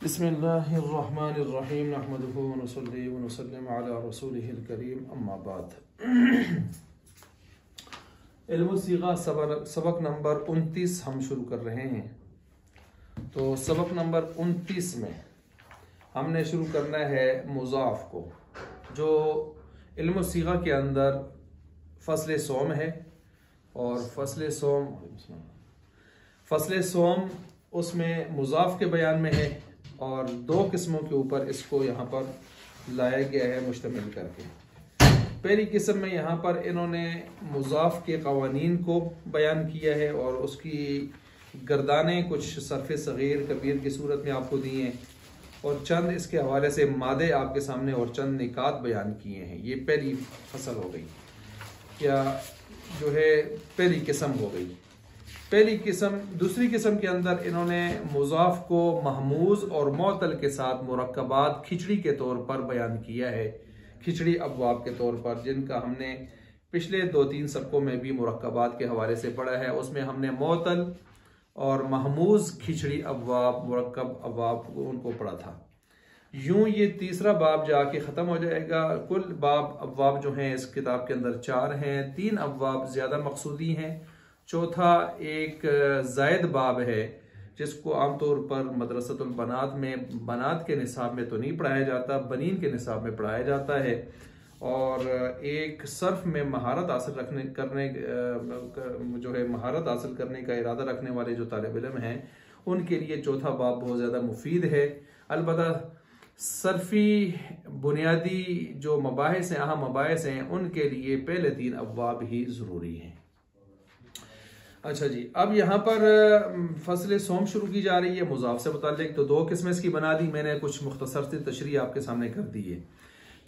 बिस्मिल्लाहिर्रहमानिर्रहीम नहमदुहु व नसल्ली व नसल्लिम अला रसूलिहिल करीम अम्मा बाद। इल्म सीगा सबक नंबर 29 हम शुरू कर रहे हैं। तो सबक नंबर 29 में हमने शुरू करना है मुज़ाफ को, जो इल्म सीगा के अंदर फ़स्ल सोम है। और फ़स्ल सोम उसमें मुज़ाफ के बयान में है और दो किस्मों के ऊपर इसको यहाँ पर लाया गया है मुश्तमिल करके। पहली किस्म में यहाँ पर इन्होंने मुज़ाफ के क़वानीन को बयान किया है और उसकी गर्दानें कुछ सरफ़ सग़ीर कबीर की सूरत में आपको दी हैं और चंद इसके हवाले से मादे आपके सामने और चंद निकात बयान किए हैं। ये पहली फसल हो गई, या जो है पहली किस्म हो गई। पहली किस्म। दूसरी किस्म के अंदर इन्होंने मुज़ाफ को महमूज़ और मुअत्तल के साथ मुरक्कबात खिचड़ी के तौर पर बयान किया है, खिचड़ी अबवाब के तौर पर, जिनका हमने पिछले 2-3 सबकों में भी मुरक्कबात के हवाले से पढ़ा है। उसमें हमने मुअत्तल और महमूज़ खिचड़ी अबवाब मुरक्कब अबवाब उनको पढ़ा था। यूं ये तीसरा बाब जाके ख़त्म हो जाएगा। कुल बाब अबवाब जो हैं इस किताब के अंदर 4 हैं। 3 अबवाब ज़्यादा मकसूदी हैं, चौथा एक ज़ायद बाब है जिसको आमतौर पर मदरसतुल बनात में बनात के निसाब में तो नहीं पढ़ाया जाता, बनीन के निसाब में पढ़ाया जाता है। और एक सर्फ में महारत हासिल महारत हासिल करने का इरादा रखने वाले जो तालिब इल्म हैं उनके लिए चौथा बाब बहुत ज़्यादा मुफीद है। अलबत्ता सर्फी बुनियादी जो मबाहिस हैं, अहम मबाहिस हैं, उनके लिए पहले 3 अबवाब ही ज़रूरी हैं। अच्छा जी, अब यहाँ पर फ़स्ल सोम शुरू की जा रही है मुज़ाफ से मुताल्लिक़। तो 2 किस्में इसकी बना दी मैंने, कुछ मुख्तसर सी तशरीह आपके सामने कर दी है।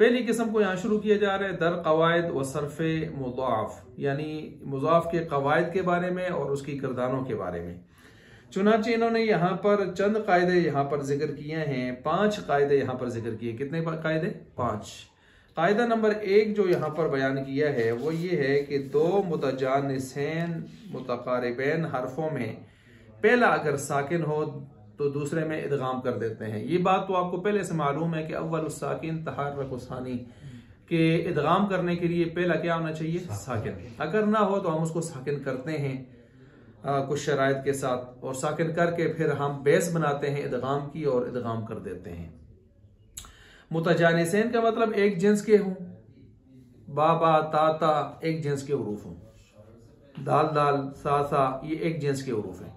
पहली किस्म को यहाँ शुरू किया जा रहा है दर क़वाइद व सर्फ़ मुज़ाफ, यानी मुज़ाफ के क़वाइद के बारे में और उसकी गर्दानों के बारे में। चुनांचे इन्होंने यहाँ पर चंद कायदे यहाँ पर जिक्र किए हैं, 5 कायदे यहाँ पर जिक्र किए। कितने कायदे? 5। कायदा नंबर 1 जो यहाँ पर बयान किया है वो ये है कि 2 मुतजानिसैन मुतकारिबैन हरफों में पहला अगर साकिन हो तो दूसरे में इदगाम कर देते हैं। ये बात तो आपको पहले से मालूम है कि अव्वल साकिन तहर्रुक सानी के इदगाम करने के लिए पहला क्या होना चाहिए? साकिन। अगर ना हो तो हम उसको साकिन करते हैं कुछ शराइत के साथ, और साकिन करके फिर हम बेस बनाते हैं इदगाम की और इदगाम कर देते हैं। मुतजानिसैन का मतलब एक जिन्स के हों, बाबा ताता एक जिन्स के हुरूफ हों, दाल दाल सा सा ये एक जिन्स के हुरूफ हैं।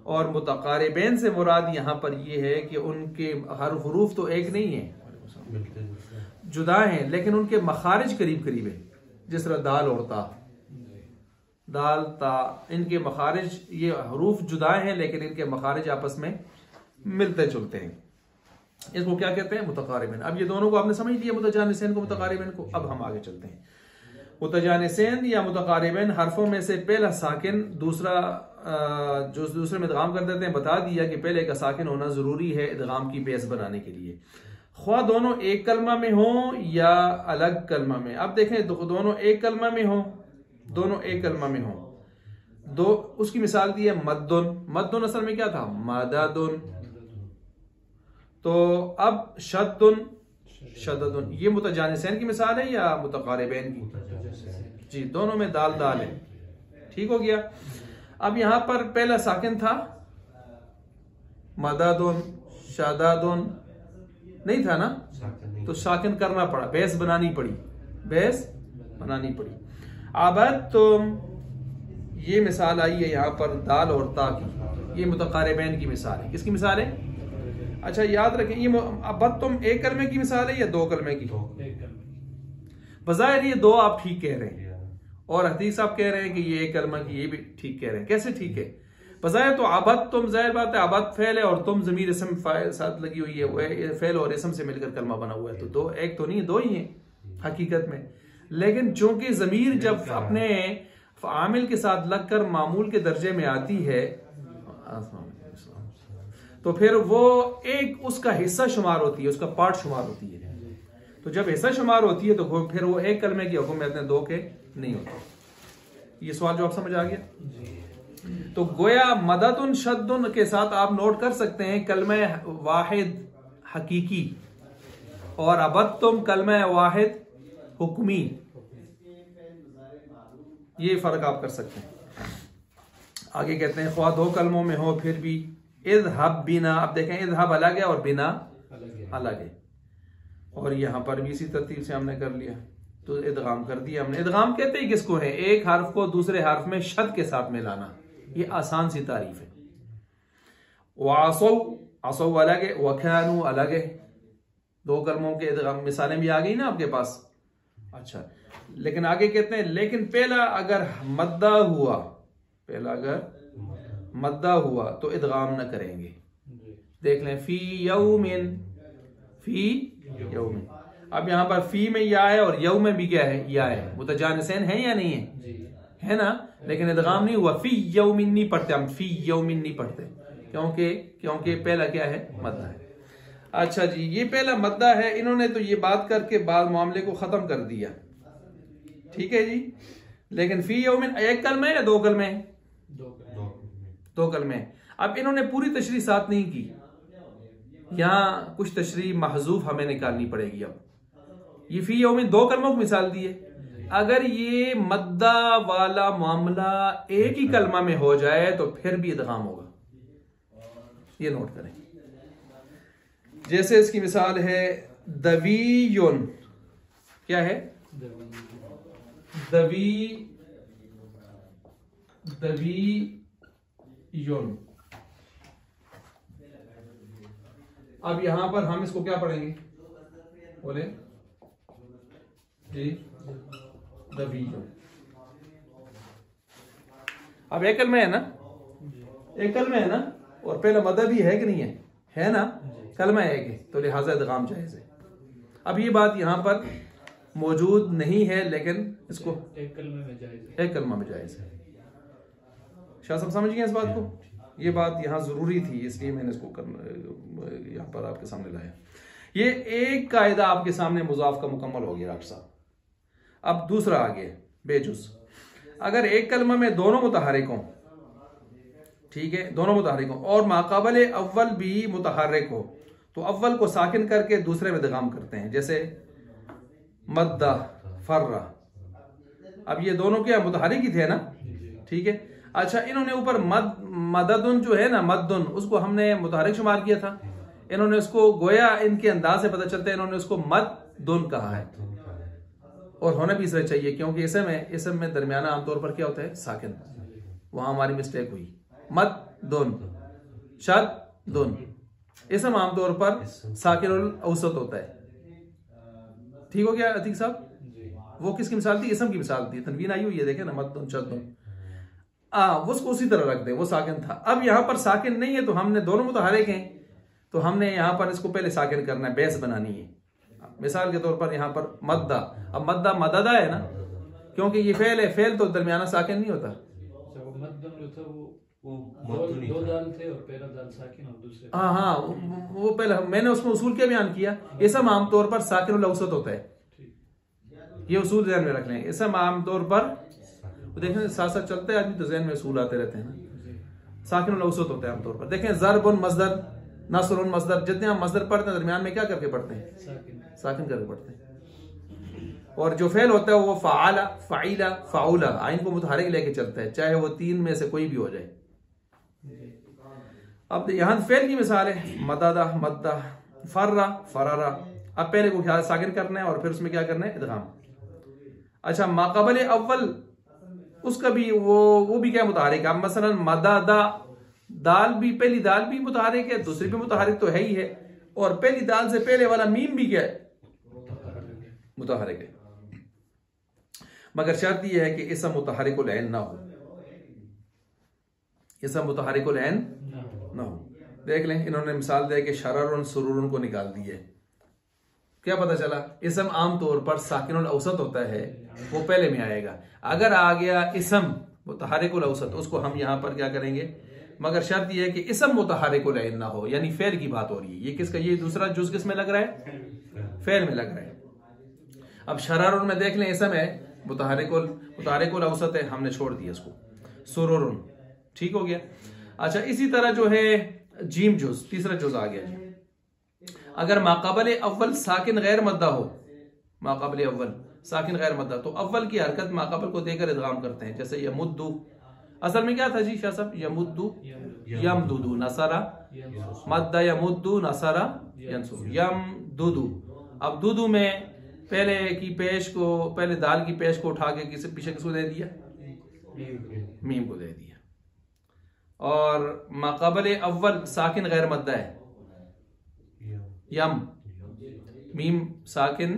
और मुतकारिबैन से मुराद यहाँ पर ये है कि उनके हर हुरूफ तो एक नहीं है, जुदा हैं, लेकिन उनके मखारिज करीब करीब है। जिस तरह दाल और ता, दाल ता, इनके मखारिज ये हुरूफ जुदा हैं लेकिन इनके मखारिज आपस में मिलते जुलते हैं। इसको क्या कहते हैं? मुतकारिबैन। अब ये दोनों को आपने समझ लिया, मुतजानिसैन को मुतकारिबैन को। अब हम आगे चलते हैं। मुतजानिसैन या मुतकारिबैन हरफों में से पहला साकिन जो दूसरे में इदगाम कर देते हैं। बता दिया कि पहले का साकिन होना जरूरी है इदगाम की बेस बनाने के लिए, ख्वाह दोनों एक कलमा में हो या अलग कलमा में। अब देखें दोनों एक कलमा में हो, दोनों एक कलमा में हो। दो उसकी मिसाल दी है मद्दुन। मद्दुन असल में क्या था? मददुन। तो अब शद्दुन शद्दुन, ये मुतजानिसैन की मिसाल है या मुतकारिबैन की? जी, दोनों में दाल दाल है। ठीक हो गया। अब यहां पर पहला साकिन था मददुन, शददुन नहीं था ना, तो साकिन करना पड़ा, बेस बनानी पड़ी, बेस बनानी पड़ी। आबद तुम, ये मिसाल आई है यहां पर दाल और ता की, ये मुतकारिबैन की मिसाल है। किसकी मिसाल है? अच्छा याद रखें, ये अब तुम एक कलमे की मिसाल है या 2 कलमे की? बज़ाहिर ये 2 आप ठीक कह रहे हैं और हदीस साहब कह रहे हैं कि ये एक कलमा की, ये भी ठीक कह रहे हैं। कैसे ठीक है? बज़ाहिर तो अबद तुम, जाहिर बात है अबद फेल है और तुम ज़मीर इसम साथ लगी हुई है, वो फेल और इसम से मिलकर कलमा बना हुआ है। तो 2 एक तो नहीं, 2 ही है हकीकत में। लेकिन चूंकि ज़मीर जब अपने आमिल के साथ लगकर मामूल के दर्जे में आती है तो फिर वो एक उसका हिस्सा शुमार होती है, उसका पार्ट शुमार होती है। तो जब हिस्सा शुमार होती है तो फिर वो एक कलमे की हुक्म में 2 के नहीं होते। ये सवाल जो आप समझ आ गया? तो गोया मददुन शद्दुन के साथ आप नोट कर सकते हैं कलमे वाहिद हकीकी और अबत्तुम कलमे वाहिद हुक्मी, ये फर्क आप कर सकते हैं। आगे कहते हैं ख्वाह दो कलमों में हो फिर भी इज़हब बिना, अब देखें इज़हब अलग है और बिना अलग है, और यहां पर भी इसी तरतीब से हमने कर लिया तो इदगाम कर दिया हमने। इदगाम कहते ही किसको है? एक हर्फ को दूसरे हर्फ में शद के साथ मिलाना, ये आसान सी तारीफ है। वासौ, असौ अलग है, वखानु अलग है, दो कलमों के इदगाम मिसालें भी आ गई ना आपके पास। अच्छा, लेकिन आगे कहते हैं लेकिन पहला अगर मद्दा हुआ, पहला अगर मद्दा हुआ तो इदगाम न करेंगे। देख लें फी यौमिन, फी यौमिन, अब यहां पर फी में या है और यौ में भी क्या है? या है। मुतजानिसैन है या नहीं है? है ना, लेकिन इदगाम नहीं हुआ। फी यौमिन नहीं पढ़ते हम, फी यौमिन नहीं पढ़ते, क्योंकि पहला क्या है? मद्दा है। अच्छा जी, ये पहला मद्दा है। इन्होंने तो ये बात करके बाद मामले को खत्म कर दिया, ठीक है जी। लेकिन फी यौमिन एक कलमे या दो कलमे? दो कलमे। अब इन्होंने पूरी तशरीह साथ नहीं की, यहां कुछ तशरीह महजूफ हमें निकालनी पड़ेगी। अब ये फी यौमिन दो कलमों की मिसाल दी है। अगर ये मद्दा वाला मामला एक ही कलमा में हो जाए तो फिर भी इदगाम होगा, ये नोट करें। जैसे इसकी मिसाल है दवीयुन, क्या है? दवीयुन। अब यहां पर हम इसको क्या पढ़ेंगे? बोले जी, दवीयुन। अब एकल में है ना, एकल में है ना, और पहला मद्दा भी है कि नहीं है? है ना, कलमा एक है, तो लिहाजा इदगाम जायज है। अब ये बात यहां पर मौजूद नहीं है, लेकिन इसको एक कलमा में जायज है। शाह साहब समझ गए इस बात को? ये बात यहां जरूरी थी, इसलिए मैंने इसको यहां पर आपके सामने लाया। ये एक कायदा आपके सामने मुजाफ का मुकम्मल हो गया डॉक्टर साहब। अब दूसरा आ गया बेजुज। अगर एक कलमा में दोनों मुतहर्रिक हों, ठीक है, दोनों मुतहर्रिक हों और माकाबले अव्वल भी मुतहर्रिक हो, तो अव्वल को साकिन करके दूसरे में इदगाम करते हैं। जैसे मद्दा फर्रा, अब ये दोनों क्या मुतहर्रिक ही थे ना, ठीक है। अच्छा, इन्होंने ऊपर मददुन जो है ना, मद्दुन, उसको हमने मुतहर्रिक शुमार किया था। इन्होंने उसको गोया, इनके अंदाज से पता चलता है, इन्होंने उसको मद्दुन कहा है, और होना भी इसलिए चाहिए क्योंकि इसम में दरमियाना आमतौर पर क्या होता है? साकिन। वहां हमारी मिस्टेक हुई, मद्दुन शद्दुन। इसम आमतौर पर साकिन और औसत होता है, ठीक हो गया अतीक साहब? वो किसकी मिसाल थी? इसम की मिसाल थी, तनवीन आई हुई है, देखे ना, मद्दुन शद्दुन। उसको उसी तरह रख दे, वो साकिन था। अब यहां पर साकिन नहीं है, तो हमने दोनों मुतहर्रिक हैं, तो हमने यहां पर इसको पहले साकिन करना है, बेस बनानी है। मिसाल के तौर पर यहां पर मद्दा, अब मद्दा मददा है ना, क्योंकि ये फेल है, फेल तो दरमियाना साकिन नहीं होता। दो दाल थे और पहला दाल साकिन और दूसरे, हाँ, वो पहले मैंने उसमें उसूल क्या बयान किया। इसम आमतौर पर साकिन और औसत होता है, ये उसूल ध्यान में रख लें। इसम आमतौर पर देखें साथ साथ चलते हैं आदमी तो ज़हन में उसूल आते रहते हैं ना। साकिन और औसत होता है आमतौर पर। देखें ज़रबुन मस्दर, नसरुन मस्दर, जितने हम मस्दर पढ़ते हैं दरमियान में क्या करके पढ़ते हैं? साकिन करके पढ़ते हैं। और जो फेल होता है वो फ़ाला, फ़ाइला, फ़ाउला, आइन को मुतहर्रिक लेके चलता है, चाहे वो तीन में से कोई भी हो जाए। अब यहां फेल की मिसाल है मददा, मद्दा, फर्रा, फरारा। अब पहले को ख्याल साकिन करना है और फिर उसमें क्या करना है? इदगाम। अच्छा, माक़ाबले अव्वल उसका भी वो भी क्या मुतहर्रिक है? अब मसलन मददा, दाल भी, पहली दाल भी मुतहर्रिक है, दूसरी भी मुतहर्रिक तो है ही है, और पहली दाल से पहले वाला मीम भी क्या है? मुतहर्रिक है। मगर शर्त यह है कि इसम मुतहर्रिकुल ऐन ना हो, इसम मुतहर्रिकुल ऐन ना हो। देख लें, इन्होंने मिसाल दे के शररुन सुरूरुन को निकाल दिए। क्या पता चला? इसम आमतौर पर साकिन और औसत होता है, वो पहले में आएगा। अगर आ गया इसम मुतहर्रिकुल औसत, उसको हम यहां पर क्या करेंगे? मगर शर्त यह है कि इसम मुतहर्रिकुल ऐन ना हो, यानी फेल की बात हो रही है। ये किसका? ये दूसरा जुज किस में लग रहा है? फेल में लग रहा है। अब शररुन में देख लें, इसम है, मुतहर्रिकुल औसत है, हमने छोड़ दिया इसको। सुरूरुन, ठीक हो गया। अच्छा, इसी तरह जो है जीम जुज, तीसरा जुज आ गया जी। अगर माक़ाबले अव्वल साकिन गैर मद्दा हो, माक़ाबले अव्वल साकिन गैर मद्दा, तो अव्वल की हरकत माक़ाबल को देकर इदगाम करते हैं। जैसे यमुद्दू, असल में क्या था जी शाह साहब? यमुद्दू यमदुदू, नसरा मद्दा, यमुद्दू नसरा यंसुर, यमदुदू। अब दुदू में पहले की पेश को, पहले दाल की पेश को उठा के किसी पीछे किसको दे दिया? मीम को दे दिया। और माक़ाबले अव्वल साकिन गैर मद्दा है, यम, मीम साकिन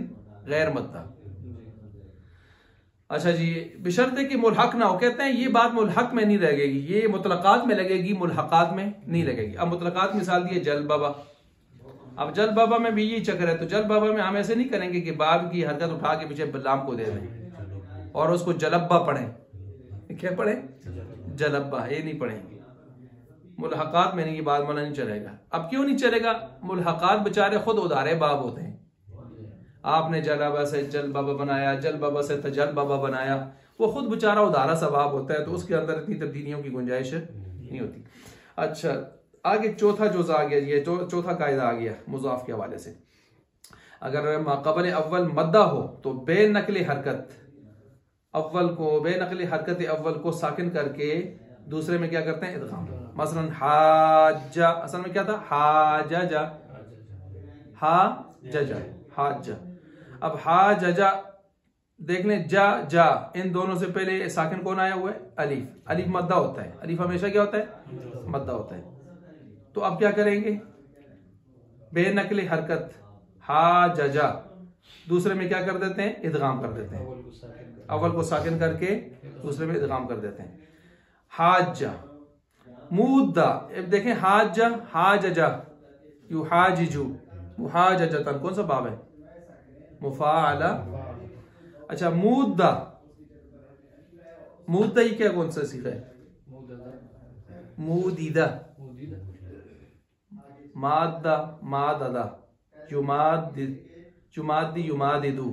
गैर मद्दा। अच्छा जी, बिशर्ते कि मुल्हक ना हो। कहते हैं ये बात मुल्हक में नहीं लगेगी, ये मुतलकात में लगेगी, मुल्हकात में नहीं लगेगी। अब मुतलकात मिसाल दी है जल बाबा। अब जल बाबा में भी यही चक्कर है। तो जल बाबा में हम ऐसे नहीं करेंगे कि बाब की हरकत उठा के पीछे लाम को दे दें और उसको जलब्बा पढ़ें। क्या पढ़े? जलब्बा, ये नहीं पढ़ेंगे। मुल्हकात में नहीं, ये बात मना नहीं चलेगा। अब क्यों नहीं चलेगा? मुल्हकात बेचारे खुद उदारे बाब होते हैं। आपने जल बाबा से जल बाबा बनाया, जल बाबा से तजल बाबा बनाया, वो खुद बेचारा उदारा सवाब होता है, तो उसके अंदर इतनी तब्दीलियों की गुंजाइश नहीं होती। अच्छा, आगे चौथा जुज़ आ गया, ये चौथा कायदा आ गया मुज़ाफ के हवाले से। अगर माक़ाबले अव्वल मद्दा हो तो बेनकली हरकत अव्वल को, बेनकली हरकत अव्वल को साकिन करके दूसरे में क्या करते हैं? इदगाम। मसलन हाजा, असल में क्या था? हाजा, हाजा, हाजा। अब हाजा देख लें, जा जा, इन दोनों से पहले साकिन कौन आया हुआ है? अलीफ। अलीफ मद्दा होता है, अलीफ हमेशा क्या होता है? मद्दा होता है। तो अब क्या करेंगे? बेनकली हरकत हाजा, दूसरे में क्या कर देते हैं? इदगाम कर देते हैं। अव्वल को साकिन करके दूसरे में इदगाम कर देते हैं। हाजा, मुद्दा, अब देखें हाजा, हाजा, युहाजिजु, मुहाजजतन, कौन सा बाब है? मुफाअला। अच्छा, मुद्दा, मुद्दा ही क्या, कौन सा सीखा है? मुदीदा, मादा, माददा, युमादी, युमादिदु,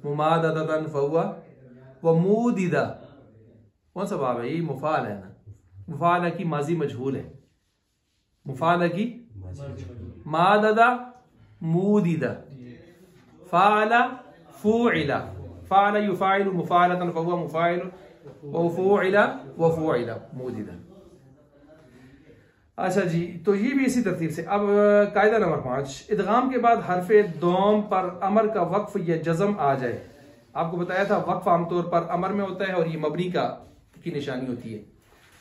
मुमाददतन फहुवा व मुदीदा, कौन सा बाब है? ये मुफाल है ना। मुफाला की माजी मजहूल है, मुफाला की माददा, मुदीदा, फाला, फूइला, फाला युफाइलु मुफालतन फहुवा मुफाइल व फूइला व फूइला मुदीदा। अच्छा जी, तो ये भी इसी तरतीब से। अब कायदा नंबर 5, इदगाम के बाद हरफे दोम पर अमर का वक्फ या जज़म आ जाए। आपको बताया था वक्फ आमतौर पर अमर में होता है और ये मबनी की निशानी होती है,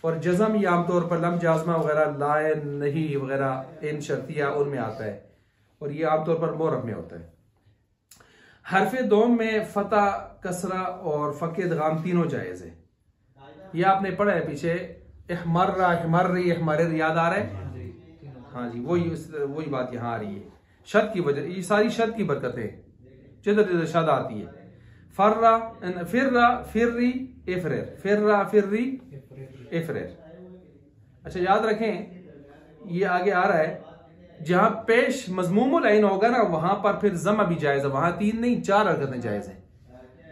और जज़म ये आमतौर पर लम जाज़मा वगैरह, लाए, नहीं वगैरह, इन शर्तिया, उनमें आता है, और ये आमतौर पर मोरब में होता है। हरफे दोम में फतह, कसरा और फक इदगाम तीनों जायज़ है। ये आपने पढ़ा है पीछे, इहमर्रा, इहमर्री, इहमरिर, याद आ रहा है? हाँ जी, वही बात यहाँ आ रही है। शद की वजह, ये सारी शद की बरकतें, जिधर जिधर शद आती है। फर्रा, फिर्रा, फिर्री, इफरेर, फिर्रा, फिर्री, इफरेर। अच्छा, याद रखें, ये आगे आ रहा है, जहां पेश मजमूमुल ऐन होगा ना, वहां पर फिर जमा भी जायज है। वहां 3 नहीं 4 हरकतें जायज है।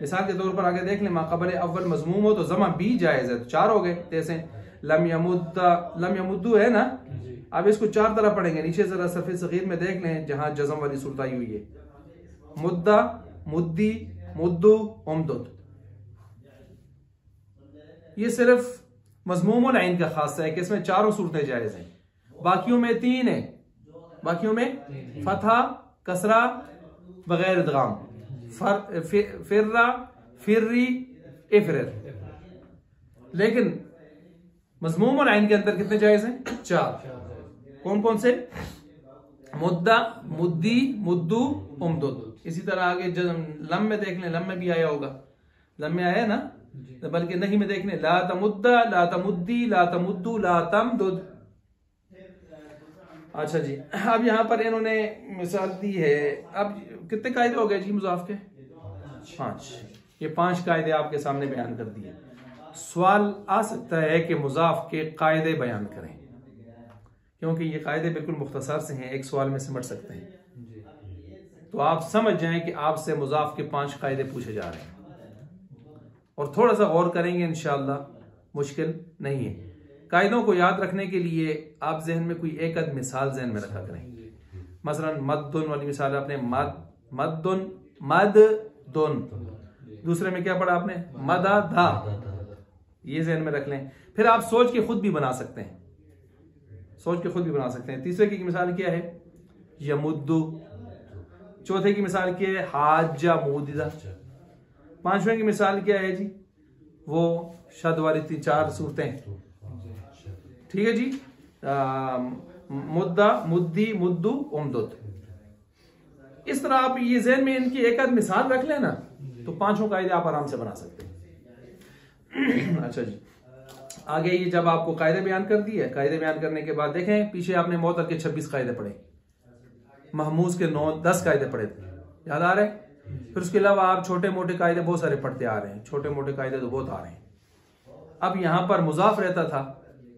मिसाल के तौर पर आगे देख लें, माक़ाबले अव्वल मजमूम हो तो जमा भी जायज है, तो 4 हो गए। जैसे लम यमुद्दा, लम यमुद्दू है ना, अब इसको 4 तरह पढ़ेंगे। नीचे जरा सफ़े सगीर में देख लें, जहां जज़म वाली सूरत आई हुई है, मुद्दा, मुद्दी, मुद्दू, उमदुद। ये सिर्फ मजमूमुल ऐन का खासा है कि इसमें 4 सूरतें जायज हैं, बाकियों में 3 है। बाकियों में फतहा, कसरा, बगैर इदगाम, फिर्रा, फिर्री, इफरर। लेकिन मजमूमुल ऐन के अंदर कितने जायज हैं? 4। कौन कौन से? मुद्दा, मुद्दी, मुद्दू, उमदुद। इसी तरह आगे लम में देख लें, लम में भी आया होगा, लम में आया है ना, बल्कि नहीं में देख लें, ला तमुद्दा, ला तमुद्दी, ला तमुद्दू, ला तमदुद। अच्छा जी, अब यहाँ पर इन्होंने मिसाल दी है। अब कितने कायदे हो गए जी मुज़ाफ के? 5। ये 5 कायदे आपके सामने बयान कर दिए। सवाल आ सकता है कि मुज़ाफ के कायदे बयान करें, क्योंकि ये कायदे बिल्कुल मुख्तसर से हैं, एक सवाल में सिमट सकते हैं। तो आप समझ जाएं कि आपसे मुज़ाफ के 5 कायदे पूछे जा रहे हैं, और थोड़ा सा गौर करेंगे इंशाअल्लाह मुश्किल नहीं है। कायदों को याद रखने के लिए आप जहन में कोई एक आध मिसाल जहन में रखा करें। मसलन मद्दुन वाली मिसाल आपने मद्दुन मद्दुन, दूसरे में क्या पढ़ा आपने मदादा, ये जहन में रख लें। फिर आप सोच के खुद भी बना सकते हैं, सोच के खुद भी बना सकते हैं। तीसरे की मिसाल क्या है यमुद्दु, चौथे की मिसाल क्या है हाजा मुदिदा, पांचवें की मिसाल क्या है जी वो शद वाली 3-4 सूरतें, ठीक है जी, मुद्दा मुद्दी मुद्दू उमदुद। इस तरह आप ये ज़हन में इनकी एक आध मिसाल रख लेना तो पांचों कायदे आप आराम से बना सकते हैं। अच्छा जी, आगे ये जब आपको कायदे बयान कर दिए, कायदे बयान करने के बाद देखें पीछे आपने मुअत्तल के 26 कायदे पढ़े, महमूज के 9-10 कायदे पढ़े थे, याद आ रहे हैं। फिर उसके अलावा आप छोटे मोटे कायदे बहुत सारे पढ़ते आ रहे हैं, छोटे मोटे कायदे तो बहुत आ रहे हैं। अब यहां पर मुजाफ रहता था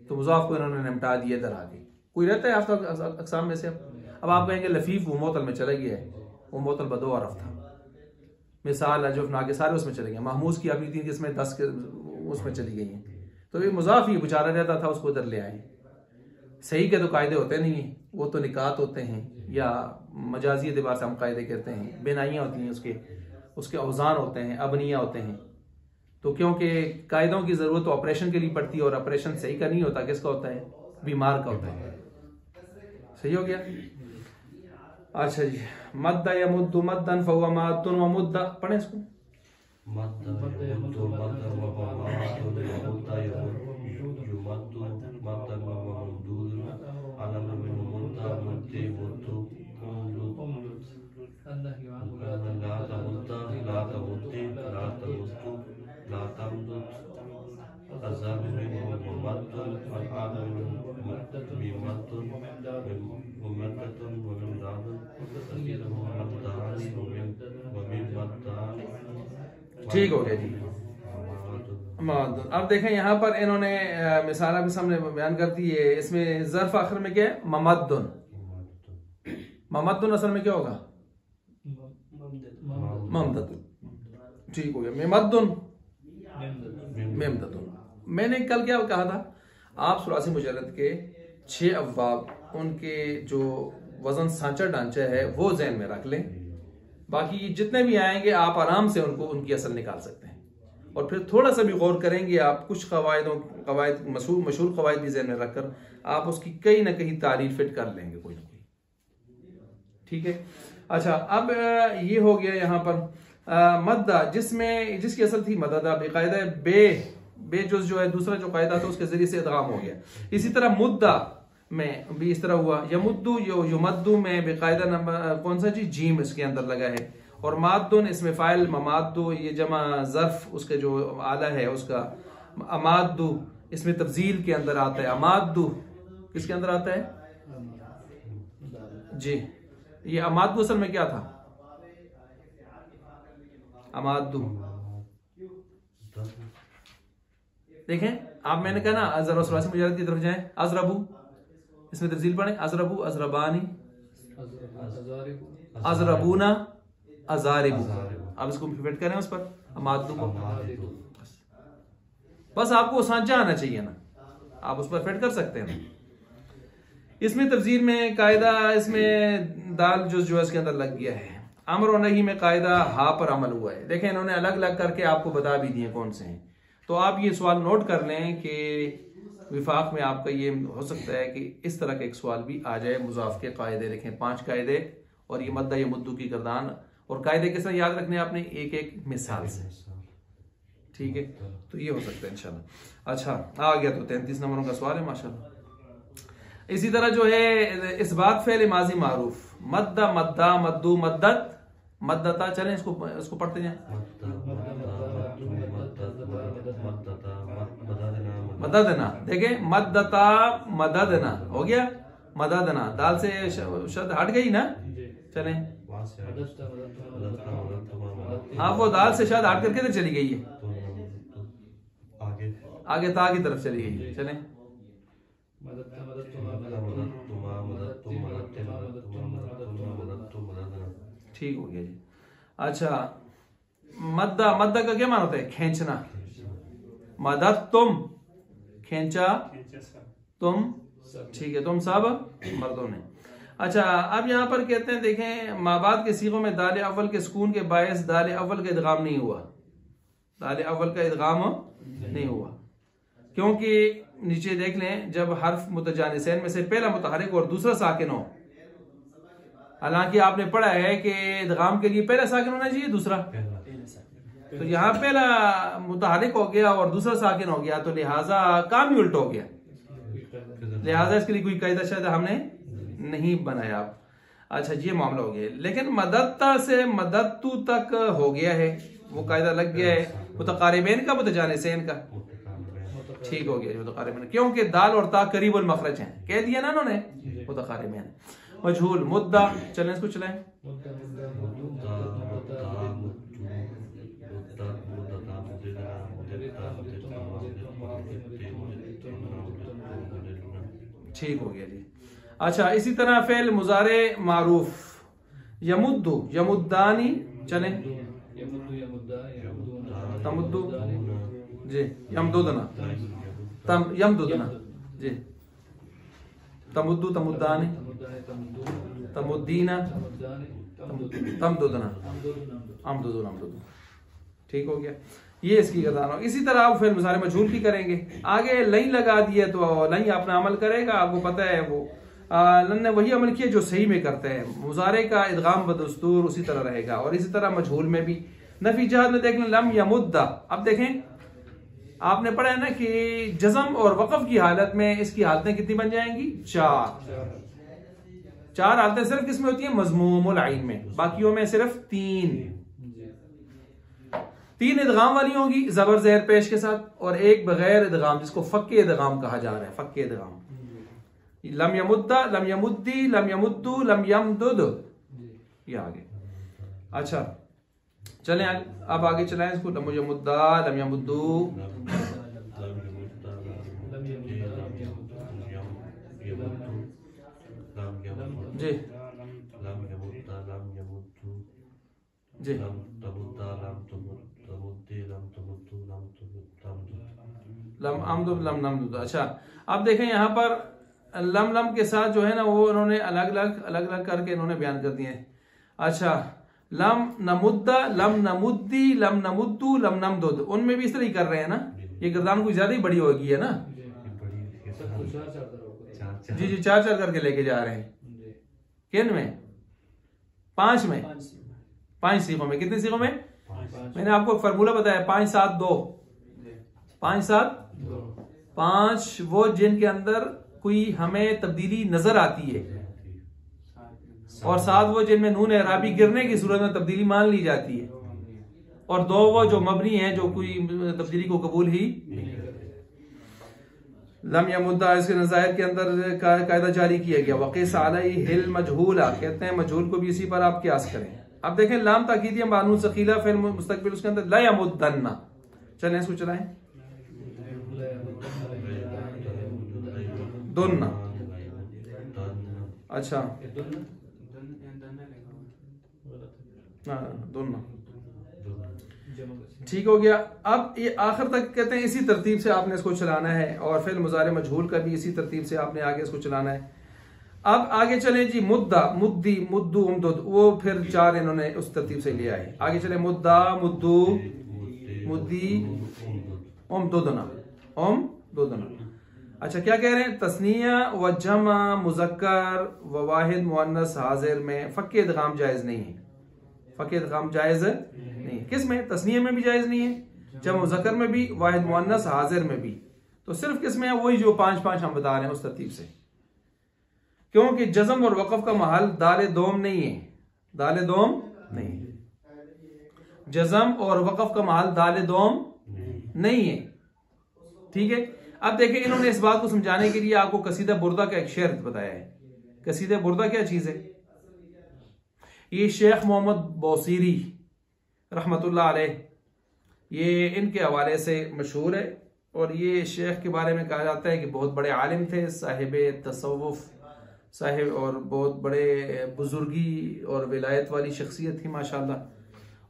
तो मुजाफ को इन्होंने निपटा दिया इधर आगे। कोई रहता है आपका अक़साम में से? अब आप कहेंगे लफीफ वो मुअत्तल में चला गया है, वो मुअत्तल बदो अरफ था। मिसाल अजफ नाके सारे उसमें चले गए, महमूज की अभी 3 किस्में 10 के उसमें चली गई हैं। तो ये मुजाफ ही बेचारा रहता था, उसको इधर ले आए। सही के तो कायदे होते नहीं है, वो तो निकात होते हैं या मजाजी एतबार से हम कायदे कहते हैं, बेनाइयाँ होती हैं, उसके औजान होते हैं, अबनिया होते हैं। तो क्योंकि कायदों की जरूरत तो ऑपरेशन के लिए पड़ती है और ऑपरेशन सही का नहीं होता, किसका होता है? बीमार का होता है। सही हो गया। अच्छा जी, मद्दा या मुद्दु मद्दन फहुवा माद्दुन व मुद्दा, पढ़ें इसको। ठीक हो गया जी। अब देखें यहाँ पर इन्होंने मिसाल भी सामने बयान कर दी है। इसमें ज़र्फ आखिर में क्या है? ममद्दुन। ममद्दुन असल में क्या होगा? ममददुन। ठीक हो गया। मेमद्दुन मेमददुन। मैंने कल क्या कहा था? आप सुलासी मुजर्रद के 6 अब्वाब, उनके जो वजन सांचा ढांचा है वो जहन में रख लें। बाकी जितने भी आएंगे आप आराम से उनकी असल निकाल सकते हैं। और फिर थोड़ा सा भी गौर करेंगे आप, कुछ कवायद मशहूर कवायद भी जहन में रखकर आप उसकी कहीं ना कहीं तारीफ फिट कर लेंगे कोई ना कोई। ठीक है। अच्छा, अब ये हो गया यहाँ पर मद्दा, जिसकी असल थी मददा, बेकायदा बेजुज जो है दूसरा जो कायदा था उसके जरिए से इदगाम हो गया। इसी तरह मुद्दा में भी इस तरह हुआ। यमुद्दु युमद्दु में बेकायदा नंबर कौन सा जी? जीम इसके अंदर लगा है। और माद्दुन इसमें फाइल ममाद्दु, ये जमा ज़र्फ उसके जो आला है उसका। अमाद्दु इसमें तफजील के अंदर आता है। अमाद्दु किसके अंदर आता है जी? ये अमाद्दु असल में क्या था? अमाद्दु देखें आप, मैंने कहा ना अजर सुलासी मुजर्रद की तरफ जाएं। अजरबू इसमें तफसील पढ़ें। अजरबू, अजरबानी, अजरबूना, अजारिबू। आप इसको फिट करें उस पर अमाद्दु को। बस आपको सांचा आना चाहिए ना, आप उस पर फिट कर सकते हैं। इसमें तफसीर में कायदा, इसमें दाल जो है इसके अंदर लग गया है। अमर और नही में कायदा हा पर अमल हुआ है। देखें इन्होंने अलग अलग करके आपको बता भी दिए कौन से हैं। तो आप ये सवाल नोट कर लें कि विफाक में आपका ये हो सकता है कि इस तरह का एक सवाल भी आ जाए। मुजाफ के कायदे देखें 5 कायदे, और ये मद्दा या मुद्दू की गर्दान, और कायदे किस तरह याद रखने आपने? एक एक मिसाल से। ठीक है, तो ये हो सकता है इंशाल्लाह। अच्छा, आ गया तो 33 नंबरों का सवाल है माशाल्लाह। इसी तरह जो है इस बात फेल माजी मारूफ, मद्दा मद्दा मद्दू मद्दत मद्दता। चलें इसको पढ़ते जाएं। मददना, देखें मद्दता मददना हो गया। मददना दाल से शब्द हट गई ना। चलें, हाँ वो दाल से शब्द हट करके चली गई है, आगे ता की तरफ चली गई है। चलें, ठीक हो गया जी। अच्छा, मद्दा, मद्दा का क्या माना होता है? खींचना। मदद तुम, खींचा तुम, ठीक है, तुम सब मर्दों ने। अच्छा, अब यहाँ पर कहते हैं देखें माबाद के सीगों में दाल अव्वल के सुकून के बायस दाल अव्वल का इदगाम नहीं हुआ, दाल अव्वल का इदगाम नहीं हुआ, क्योंकि नीचे देख लें जब हर्फ मुतजानिसैन में से पहला मुतहरिक और दूसरा साकिन हो, हालांकि आपने पढ़ा है कि इदगाम के लिए पहला साकिन होना चाहिए, दूसरा, तो यहाँ पहला मुतहरिक हो गया और दूसरा साकिन हो गया, तो लिहाजा काम ही उल्टा हो गया, लिहाजा इसके लिए कोई कायदा शायद हमने नहीं बनाया। अच्छा, ये मामला हो गया, लेकिन मदत्ता से मदत्तू तक हो गया है, वो कायदा लग गया है मुतकारिबैन का मुतजानिसैन का, ठीक हो गया मुतकारिबैन, क्योंकि दाल और ता करीबुल मखरज हैं, कह दिया ना उन्होंने मुतकारिबैन। मजहूल मुद्दा, चलें इसको चलाएं, ठीक हो गया जी। अच्छा, इसी तरह फेल मुजारे मारूफ यमुद्दु यमुद्दानी, चलें तमुद्दु जी, यमदुदना यमदुदना जी, तमुद्दु तमुद्दानी तमुद्दीना तमदुदना अमदुदुन अमदुदु, ठीक हो गया, ये इसकी गर्दान हो। इसी तरह आप फिर मुजारे मजहूल की करेंगे, आगे लई लगा दिए तो लई अपना अमल करेगा, आपको पता है वो लन ने वही अमल किया जो सही में करते हैं, मुजारे का इदगाम बदस्तूर उसी तरह रहेगा। और इसी तरह मजहूल में भी नफी जहाद में देख लें लम या मुद्दा, अब देखें आपने पढ़ा है ना कि जज़म और वक़फ़ की हालत में इसकी हालतें कितनी बन जाएंगी, चार हालतें सिर्फ किसमें होती हैं, मज़मूमुल आइन में, बाकियों में सिर्फ तीन इदगाम वाली होंगी जबर ज़ेर पेश के साथ, और एक बगैर इदगाम जिसको फक्के इदगाम कहा जा रहा है, फक्के इदगाम, लम यमुद्दा लम यमुद्दी लम यमुद्दू लम यमदुद, ये आगे। अच्छा चलें अब आगे चलाएं इसको, लम यमुद्दा लम यमुद्दू जी जी, लम अमदुद लम नमदुद। अच्छा, अब देखें यहाँ पर लम लम के साथ जो है ना वो उन्होंने अलग अलग करके इन्होंने बयान कर दिए। अच्छा, लम नमुद्दा लम नमुद्दी लम नमुद्दू लम नमदुद, उनमें भी इस तरह ही कर रहे हैं ना, ये गर्दान कोई ज्यादा ही बड़ी होगी है ना, जी जी, चार करके लेके जा रहे हैं, किन में, पांच सीखों में, कितने सीखों में, मैंने आपको एक फार्मूला बताया 5-7-2, 5 वो जिनके अंदर कोई हमें तब्दीली नजर आती है, और 7 वो जिनमें नून एराबी गिरने की सूरत में तब्दीली मान ली जाती है, और 2 वो जो मबनी है जो कोई तब्दीली को कबूल ही। लम या मुद्दा इसके नज़ायर के अंदर कायदा जारी किया गया, वक़ीस अलैहिल मजहूला, कहते हैं मजहूल को भी इसी पर आप कियास करें। अब देखें लाम ताकीदिया मानून सकीला फिर मुस्तकबिल, उसके अंदर ला यमुद्दन्ना, चलें इसको चलाएं, दुन्ना, अच्छा दुन्ना, ठीक हो गया। अब ये आखिर तक कहते हैं इसी तरतीब से आपने इसको चलाना है, और फिर मुजारे मजहूल का भी इसी तरतीब से आपने आगे इसको चलाना है। अब आगे चले जी, मुद्दा मुद्दी मुद्दू उमदुद, वो फिर 4 इन्होंने उस तरतीब से लिया है। आगे चले मुद्दा मुद्दू मुद्दी उमदुदना उमदुदना। अच्छा, क्या कह रहे हैं, तस्निया व जमा मुज़क्कर व वाहिद मुअन्नस हाजिर में फक्के इदगाम जायज नहीं है, फक्के इदगाम जायज नहीं, किस में, तस्निया में भी जायज नहीं है, जमा मुज़क्कर में भी, वाहिद मुअन्नस हाजिर में भी, तो सिर्फ किस में है, वही जो 5 हम बता रहे हैं उस तरतीब से, क्योंकि जज़म और वक़फ़ का महल दाल दोम नहीं है, दाल दोम नहीं है, जज़म और वक़फ़ का महल दाल दोम नहीं है, ठीक है। अब देखिए इन्होंने इस बात को समझाने के लिए आपको कसीदा बुर्दा का एक शेर बताया है। कसीदा बुर्दा क्या चीज है, ये शेख मोहम्मद बौसीरी रहमतुल्लाह अलैह, ये इनके हवाले से मशहूर है, और ये शेख के बारे में कहा जाता है कि बहुत बड़े आलिम थे, साहिब तसव्वुफ, साहिब और बहुत बड़े बुजुर्गी और विलायत वाली शख्सियत थी माशाल्लाह।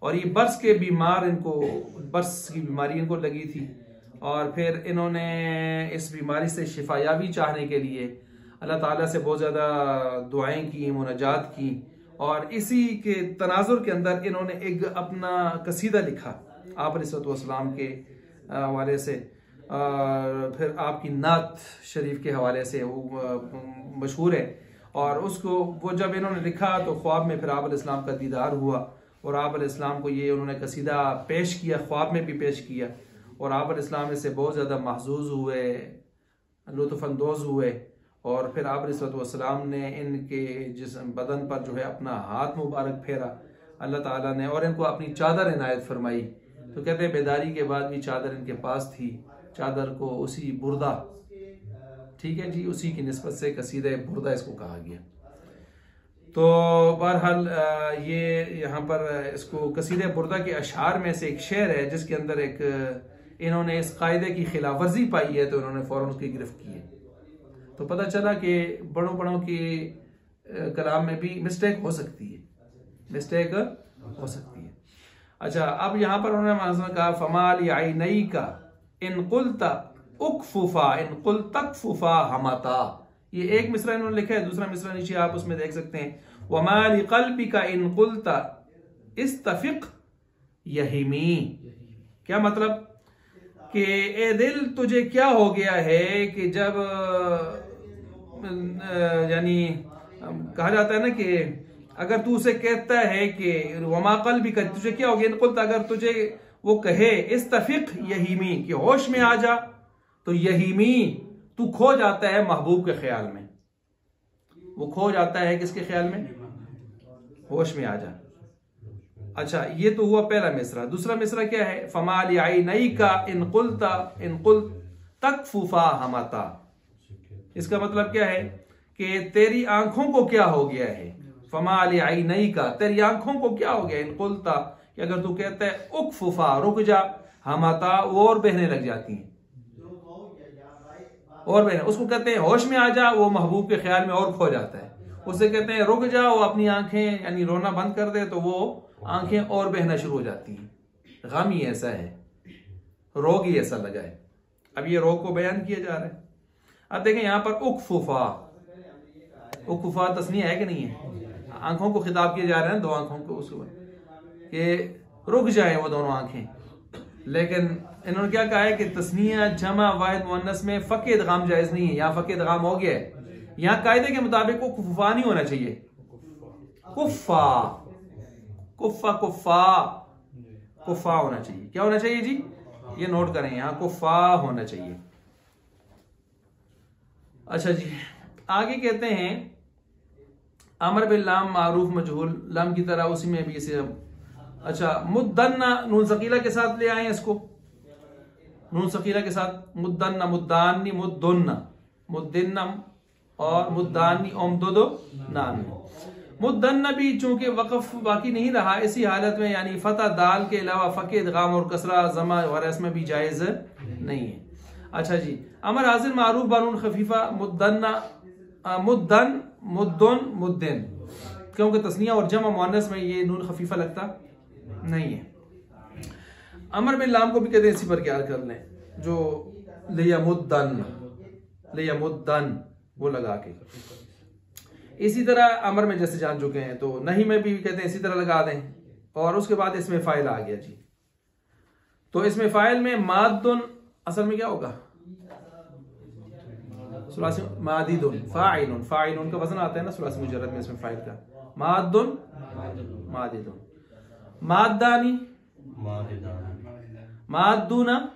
और ये बर्स के बीमार, इनको बर्स की बीमारी इनको लगी थी, और फिर इन्होंने इस बीमारी से शिफायाबी चाहने के लिए अल्लाह ताला से बहुत ज़्यादा दुआएं की, मुनाजात की, और इसी के तनाजुर के अंदर इन्होंने एक अपना कसीदा लिखा आप अलैहिस्सलाम के हवाले से, फिर आपकी नात शरीफ के हवाले से वो मशहूर है। और उसको वो जब इन्होंने लिखा तो ख्वाब में फिर आप अलैहिस्सलाम का दीदार हुआ और आप अलैहिस्सलाम को ये उन्होंने कसीदा पेश किया, ख्वाब में भी पेश किया, और आप अलैहिस्सलाम इससे बहुत ज़्यादा महजूज हुए, लुत्फ़अंदोज़ हुए। और फिर आप अलैहिस्सलाम ने इनके जिस्म बदन पर जो है अपना हाथ मुबारक फेरा अल्लाह ताला ने, और इनको अपनी चादर इनायत फरमाई। तो कहते हैं बेदारी के बाद भी चादर इनके पास थी, चादर को उसी बुर्दा, ठीक है जी, उसी की निस्बत से कसीदा बुर्दा इसको कहा गया। तो बहरहाल ये यहाँ पर इसको कसीदा बुर्दा के अशार में से एक शेर है जिसके अंदर एक इन्होंने इस कायदे की खिलाफ वर्जी पाई है, तो इन्होंने फौरन उसकी गिरफ्त की है। तो पता चला कि बड़ों के कलाम में भी मिस्टेक हो सकती है, मिस्टेक हो सकती है। अच्छा, अब यहाँ पर उन्होंने कहा फमाल आइनई का इन कुलता उकफुफा इन कुल तकफुफा हमता, ये एक मिसरा इन्होंने लिखा है, दूसरा मिसरा नीचे आप उसमें देख सकते हैं, वमाल कल्बी का इन कुलता इस्तफिक यहिमी। क्या मतलब कि ए दिल तुझे क्या हो गया है कि जब यानी कहा जाता है ना कि अगर तू उसे कहता है कि वमा कल्बी का, तुझे क्या हो गया, इन कुलता, अगर तुझे वो कहे इस्तफिक यहीमी कि होश में आ जा, तो यहीमी तू खो जाता है महबूब के ख्याल में, वो खो जाता है किसके ख्याल में, होश में आ जा। अच्छा, ये तो हुआ पहला मिसरा। दूसरा मिसरा क्या है, फमाल आइनई का इन कुल तकफुफा हमता। इसका मतलब क्या है कि तेरी आंखों को क्या हो गया है, फमाल आइनई का, तेरी आंखों को क्या हो गया, इन कुलता, कि अगर तू कहता है उकफुफा रुक जा, हमता वो और बहने लग जाती हैं, और बहने, उसको कहते हैं होश में आ जा, वो महबूब के ख्याल में और खो जाता है। उसे कहते हैं रुक जा, वो अपनी आंखें यानी रोना बंद कर दे, तो वो आंखें और बहना शुरू हो जाती हैं। गम ही ऐसा है, रोग ही ऐसा लगा है। अब ये रोग को बयान किया जा रहा है। अब देखें यहाँ पर उकफुफा, उकफुफा तस्नीया है कि नहीं है, आंखों को खिताब किया जा रहा है, दो आंखों को, उसको कि रुक जाए वो दोनों आंखें। लेकिन इन्होंने क्या कहा है कि तस्नीया जमा वाहिद मुअन्नस में फक इदगाम जायज नहीं है, यहाँ फक इदगाम हो गया है। यहाँ कायदे के मुताबिक वो कुफा नहीं होना चाहिए, कुफा कुफा कुफा कुफा होना चाहिए। क्या होना चाहिए जी, ये नोट करें, यहाँ कुफा होना चाहिए। अच्छा जी, आगे कहते हैं अमर बिल लाम मारूफ मजहूल, लाम की तरह उसी में भी इसे, अच्छा मुद्दन्ना नून सकीला के साथ ले आए इसको, नून सकीला के साथ, मुद्दन्ना मुद्दानी मुद्दुन्ना मुद्दिन्नम और मुद्दानी ओमदुदो नान। मुद्दन्ना भी चूंकि वक़फ़ बाकी नहीं रहा, इसी हालत में यानी फतह दाल के अलावा फ़क़े इदगाम और कसरा जमा वगैरह इसमें भी जायज़ नहीं है। अच्छा जी, अमर हाजिर मारूफ बानून खफीफा मुद्दन्ना मुद्दन मुद्दुन मुद्दिन, क्योंकि तस्निया और जमा मुअन्नस में ये नून खफीफा लगता नहीं है। अमर बिन लाम को भी कहते हैं इसी पर क्या कर लें, जो लिया मुद्दन वो लगा के, इसी तरह अमर में जैसे जान चुके हैं, तो नहीं में भी कहते हैं इसी तरह लगा दें। और उसके बाद इसमें फाइल आ गया जी, तो इसमें फाइल में मादुन असल में क्या होगा, सुलासी मादिदुन फाइलुन, फाइलुन का वजन आता है ना सुलासी मुजर्रद में, इसमें फाइल का मादुन मादिदुन, मादानी मादुना